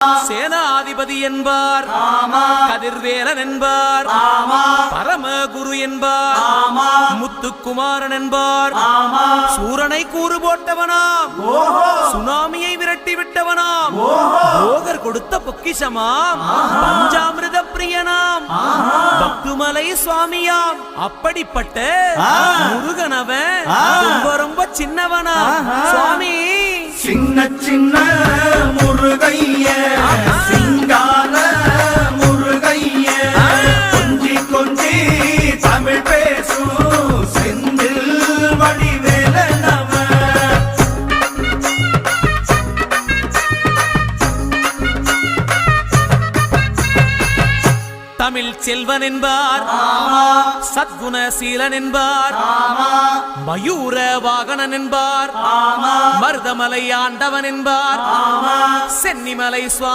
சேனாதிபதி என்பார், கதிர்வேலன் என்பார், பரமகுரு என்பார், முத்துக்குமாரன் என்பார், சூரனை கூறு போட்டவனாம், சுனாமியை விரட்டி விட்டவனாம், போகர் கொடுத்த பொக்கிஷமாம், பஞ்சாமிர்த பிரியனாம், பக்துமலை சுவாமியாம். அப்படிப்பட்ட முருகனவன் ரொம்ப ரொம்ப சின்னவனா சுவாமி. சின்ன சின்ன முருகைய சிங்கார முருகைய கொஞ்சி கொஞ்சி தமிழ் பேசும் செந்தில் வடிவேலனவ. தமிழ் செல்வன் என்பார், சத்குணசீலன் என்பார், மயூர வாகனன் என்பார், மருதமலை ஆண்டவன் என்பார், சென்னிமலை சுவாமி